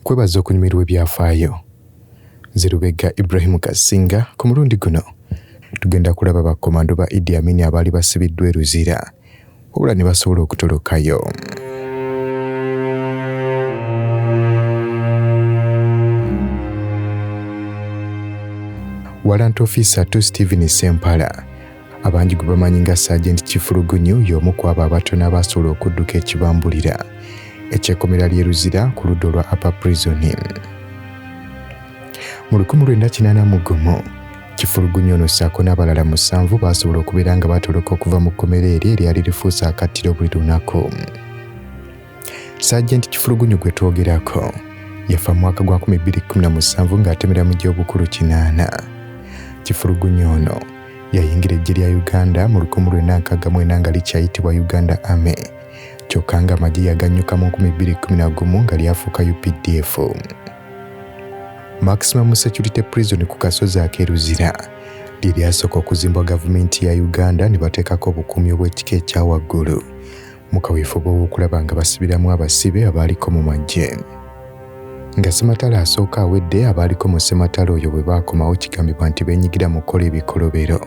Kwebaza okunyumirwa ebyafaayo. Zirubega Ibrahim Kasinga ku mulundi guno tugenda kulaba bakomando ba Idi Amin abaali basibiddwa e Luzira wabula ne basobola okutolokayo. Warrant officer to Stephen Sempagala abangi gwe bamanyi nga Sgt Kifulugunyu y'omu ku abo abatono abasobola okudduka ekibambulira ekyekomera ly'e Luzira ku ludda olwa Upper Prison. Mu 1981 Kifulugunyu ono ssaako n'abalala 7 baasobola okubeera nga batoloka okuva mu kkomera eryo eryali lifuuse akattiro buli lunaku. Sgt Kifulugunyu gwe twogerako yafa mu mwaka gwa 2017 ng'atemera mu gy'obukulu 8. Kifulugunyu ono yayingira eggye lya Uganda mu 1964 nga likyayitibwa Uganda Army, kyokka nga amagye yagannyuka mu 2011 nga lyafuuka UPDF. Maximum Security Prison ku kasozi ak'e Luzira lye lyasooka okuzimbwa gavumenti ya Uganda ne bateekako obukuumi obw'ekika ekya waggulu mu kaweefube w'okulaba nga basibiramu abasibe abaaliko mu magye. Nga Ssematalo asooka awedde, abaaliko mu Ssematalo oyo bwe baakomawo kigambibwa nti beenyigira mu kukola ebikolobero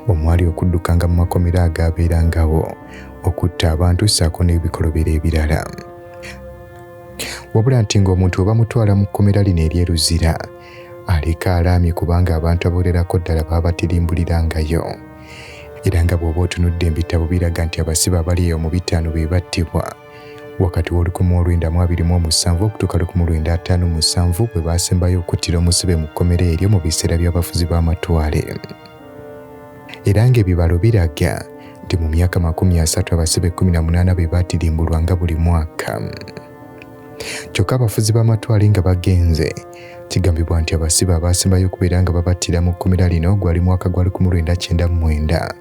omwali okuddukanga mu makomera agaabeerangawo, okutta abantu ssaako n'ebikolobero ebirala. Wabula nti ng'omuntu bwe bamutwala mu kkomera lino ery'e Luzira aleka alaamye kubanga abantu abolerako ddala baabatirimbulirangyo. Era nga bw'oba otunudde ebitabo biraga nti abasibe abali eyo mu 5 be battibwa wakati w'1927 okutuuka 1957 bwe baasembayo okuttira omusibe mu kkomera eryo mu biseera by'abafuzi b'amatwale. Era ng'ebibalo biraga nti mu myaka 30 abasibe 18 be baatirimbulwa nga buli mwaka. Kyokka abafuzi b'amatwale nga bagenze, kigambibwa nti abasibe abaasembayo okubeera nga babattira mu kkomera lino gwali mwaka gwa 1999.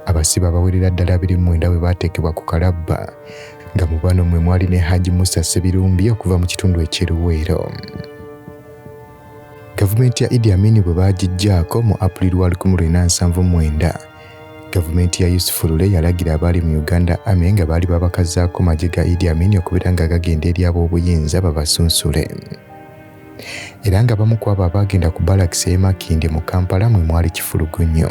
Abasibe abawerera ddala 29 bwe baateekebwa ku kalabba, nga mu bano mwe mwali ne Haji Musa Sebirumbi okuva mu kitundu eky'Eruweero. Gavumenti ya Idi Amin bwe baagijjaako mu Aprili wa 1979, gavumenti ya Yusuf Lule yalagira abaali mu Uganda Army nga baali babakazaako magye ga Idi Amin okubeera nga gagenda eri ab'obuyinza babasunsule. Era nga bamu ku abo abaagenda ku Barracks y'e Makindye mu Kampala mwe mwali Kifulugunyu.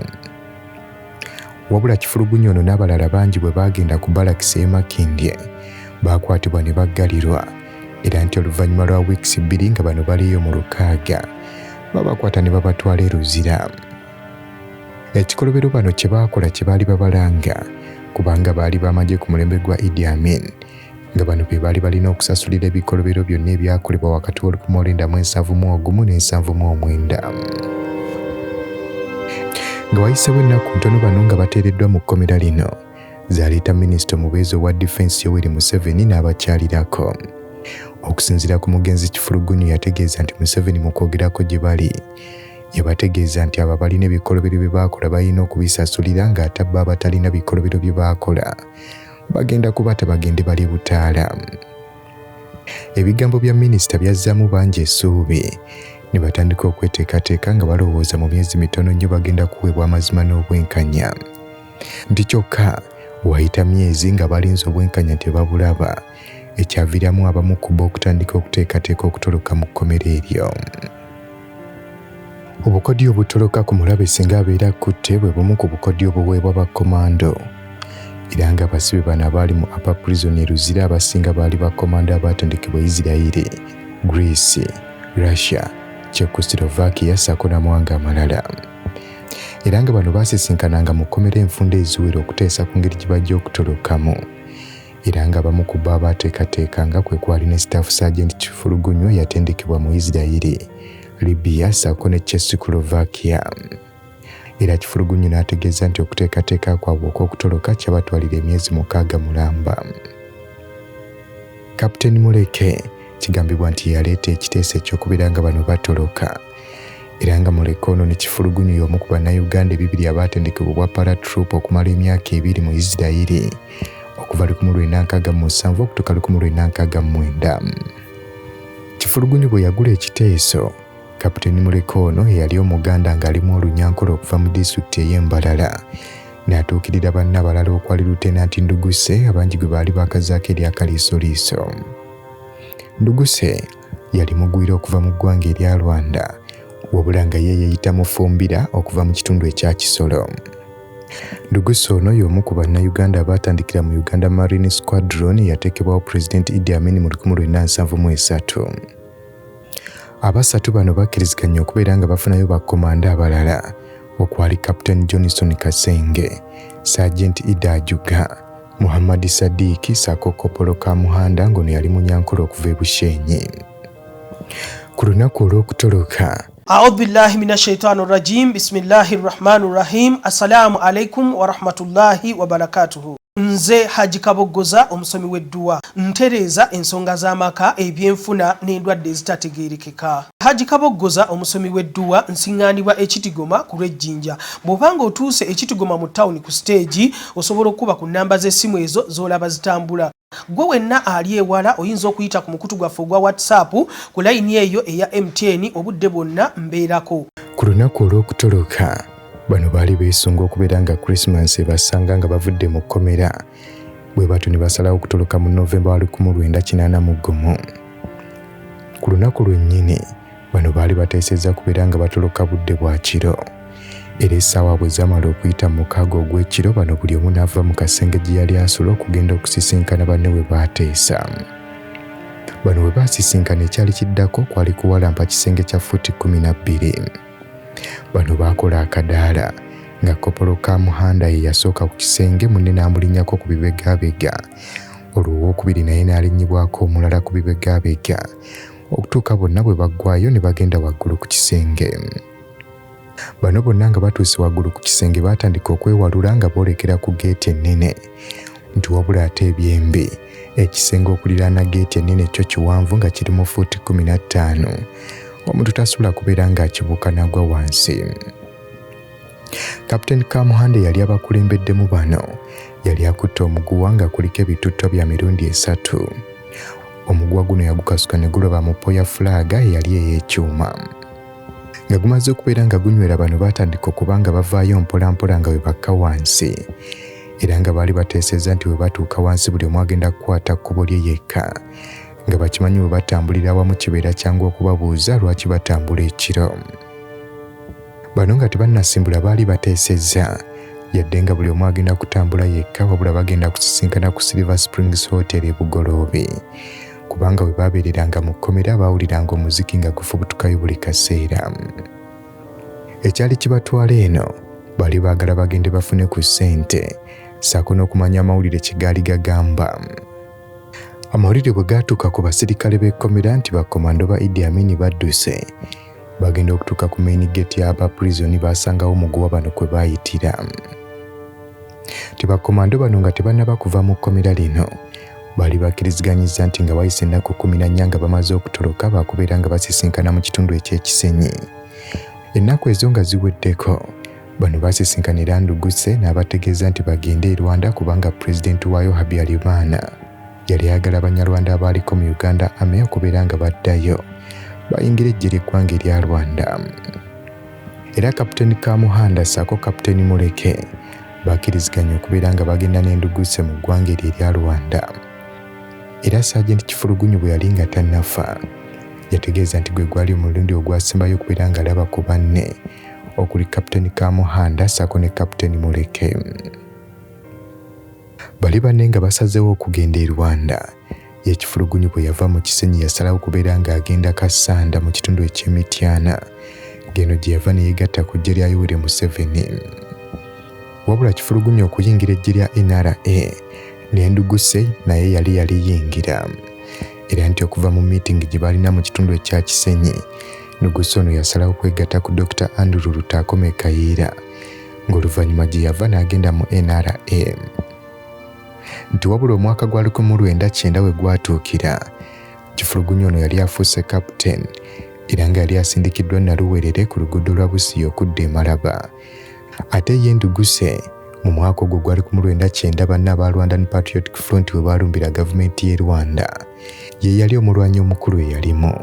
Wabula Kifulugunyu ono n'abalala bangi bwe baagenda ku Barracks y'e Makindye baakwatibwa ne baggalirwa, era nti oluvannyuma lwa wiiki 2 nga bano baliyo mu 6 babakwata ne babatwala e Luzira. Ekikolobero bano kye baakola kye baali babalanga kubanga baali bamagye ku mulembe gwa Idi Amin, nga bano be baali balina okusasulira ebikolobero byonna ebyakolebwa wakati w'1971 ne 1979. Nga wayiseewo ennaku ntono bano nga bateereddwa mu kkomera lino, zaaleeta minisita omubeezi owa Defense Yoweri Museveni n'abakyalirako. Okusinziira ku mugenzi Kifulugunyu yategeeza nti Museveni mu kwogerako gye bali yabategeeza nti abo balina ebikolobero bye baakola balina okubisasulira, ng'ate bo abatalina bikolobero bye baakola bagenda kubata bagende bali butaala. Ebigambo bya minisita byazzaamu bangi essuubi, ne batandika okweteekateeka nga balowooza mu myezi mitono nnyo bagenda kuweebwa amazima n'obwenkanya. Nti kyokka wayita myezi nga balinze obwenkanya tebabulaba, ekyaviiramu abamu ku bo okutandika okuteekateeka okutoloka mu kkomera eryo. Obukodyo obutoloka ku mulabe singa abeera akutte bwe bumu ku bukodyo obuweebwa bakomando. Era nga abasibe bano abaali mu Upper Prison e Luzira abasinga baali bakomando abaatendekebwa Isirayiri, Greece, Russia, Czechoslovakia ssaako n'amawanga amalala. Era nga bano baasisinkananga mu kkomera enfunda eziwera okuteesa ku ngeri gye bajja okutolokamu. Era nga abamu ku bo abaateekateekanga kwe kwali ne Staff Sergeant Kifulugunyu yatendekebwa mu Isirayiri, Libya ssaako ne Czechoslovakia. Era Kifulugunyu n'ategeeza nti okuteekateeka kwabwe okw'okutoloka kyabatwalira emyezi 6 mulamba. Kapiteeni Muleke kigambibwa nti yaleeta ekiteeso eky'okubeera nga bano batoloka. Era nga Muleke ono ne Kifulugunyu y'omu ku bannayuganda 2 abaatendekebwa obwa paratroop okumala emyaka 2 mu Isirayiri okuva 1967 okutuuka 1969. Kifulugunyu bwe yagula ekiteeso, Kapiteeni Muleke ono eyali Omuganda ng'alimu olunyankole okuva mu disitulikiti ey'Embalala n'atuukirira banne abalala okwali Lutenanti Nduguse abangi gwe baali bakazaako ery'akaliisoliiso. Nduguse yali mugwira okuva mu ggwanga erya Rwanda wabula nga ye yeyita mufumbira okuva mu kitundu ekya Kisoro. Nduguso ono y'omu ku bannayuganda abaatandikira mu Uganda Marine Squadron yateekebwawo President Idi Amin mu 1973. Abasatu bano bakkiriziganya okubeera nga bafunayo bakkomanda abalala okwali Captain Johnson Kasenge, Sgt Ida Ajuga, Muhammad Sadiiki ssaako Kopolo Kamuhanda ng'ono yali munyankole okuva e Bushenyi. Ku lunaku olw'okutoloka A'udhu billahi minash shaitani rajim. Bismillahir rahmanir rahim. Assalamu alaikum wa rahmatullahi wa barakatuhu. Nze Haji Kaboggoza omusomi w'edduwa ntereeza ensonga z'amaka ebyenfuna n'endwadde ezitategeerekeka. Haji Kaboggoza omusomi w'edduwa nsiŋŋaanibwa ekitigoma ku lw'ejjinja. Bw'obanga otuuse ekitigoma mu ttawuni ku stage osobola okuba ku nnamba z'essimu ezo z'olaba zitambula. Gwe wenna ali ewala oyinza okuyita ku mukutu gwaffe ogwa WhatsApp ku layini eyo eya MTN obudde bwonna mbeerako. Ku lunaku olw'okutoloka bano baali beesunga okubeera nga Christmas ebasanga nga bavudde mu kkomera bwe batyo ne basalawo okutoloka mu Novemba 1981. Ku lunaku lwennyini bano baali bateesezza kubeera nga batoloka budde bwa kiro. Era essaawa bwe zamala okuyita mu mukaaga ogw'ekiro bano buli omu n'ava mu kasenge gye yali asula okugenda okusisinkana banne we baateesa. Bano we baasisinkana ekyali kiddako kwali kuwalampa kisenge kya fuuti 12. Bano baakola akadaala nga Kopolo Kamuhanda ye yasooka ku kisenge munne n'amulinnyako ku bibegabega. Olwo owookubiri naye n'alinnyibwako omulala ku bibegabega okutuuka bonna bwe baggwayo ne bagenda waggulu ku kisenge. Bano bonna nga batuuse waggulu ku kisenge baatandika okwewalula nga boolekera ku geeti ennene. Nti wabula ate ebyembi ekisenge okuliraana geeti ennene kyo kiwanvu nga kiri mu fuuti 15. Omuntu tasobola kubeera ng'akibuuka n'agwa wansi. Captain Kamuhanda yali abakulembeddemu bano yali akutte omuguwa nga kuliko ebitutto bya mirundi 3. Omuguwa guno yagukasuka ne guloba mu poya fulaga eyali ey'ekyuma. Nga gumaze okubeera nga gunywera bano baatandika okuba nga bavaayo mpolampola nga bwe bakka wansi. Era nga baali bateesezza nti bwe batuuka wansi buli omu agenda kukwata kkubo lye yekka. Nga bakimanyi bwe batambulira awamu kibeera kyangu okubabuuza lwaki batambula ekiro. Bano nga tebannasimbula baali bateesezza yadde nga buli omu agenda kutambula yekka wabula bagenda kusisinkana ku Silver Springs Hotel e Bugoloobi. Kubanga bwe baabeereranga mu kkomera baawuliranga omuziki nga gufubutukayo buli kaseera. Ekyali kibatwala eno baali baagala bagende bafune ku ssente ssaako n'okumanya amawulire kye gaali gagamba. Amawulire bwe gaatuuka ku basirikale b'ekkomera nti bakkomando ba Idi Amin badduse bagenda okutuuka ku main gate y'aba prison baasangawo omuguwa bano kwe baayitira. Bakkomando bano nga tebannaba kuva mu kkomera lino baali bakkiriziganyizza nti nga wayise ennaku 14 nga bamaze okutoloka baakubeera nga basisinkana mu kitundu eky'ekisenyi. Ennaku ezo nga ziweddeko bano baasisinkanira Nduguse n'abategeeza nti bagende e Rwanda kubanga Pulezidenti waayo Habyarimana yali ayagala Abanyarwanda abaaliko mu Uganda Army okubeera nga baddayo bayingira eggye ly'eggwanga erya Rwanda. Era Kapiteeni Kamuhanda ssaako Kapiteeni Muleke bakkiriziganya okubeera nga bagenda n'Enduguse mu ggwanga eryo erya Rwanda. Era Sgt Kifulugunyu bwe yali nga tannafa yategeeza nti gwe gwali omulundi ogwasembayo okubeera nga alaba ku banne okuli Kapiteeni Kamuhanda ssaako ne Kapiteeni Muleke. Bali banne nga basazeewo okugenda e Rwanda. Ye Kifulugunyu bwe yava mu Kisenyi yasalawo okubeera ng'agenda Kassanda mu kitundu eky'Emityana ng'eno gye yava ne yeegatta ku ggye lya Yoweri Museveni. Wabula Kifulugunyu okuyingira eggye lya NRA n'Enduguse naye yali yingira. Era nti okuva mu meeting gye balina mu kitundu ekya Kisenyi Nduguse ono yasalawo kwegatta ku Dr. Andrew Lutakome Kayiira ng'oluvannyuma gye yava n'agenda mu NRA. Nti wabula omwaka gwa 1990 we gwatuukira Kifulugunyu ono yali afuuse captain era nga yali asindikiddwa Naluwerere ku luguudo lwa Busiya okudda e Malaba. Ate ye Nduguse mu mwaka ogwo gwali 1990 banne aba Rwandan Patriotic Front we baalumbira gavumenti y'e Rwanda ye yali omulwanyi omukulu eyalimu.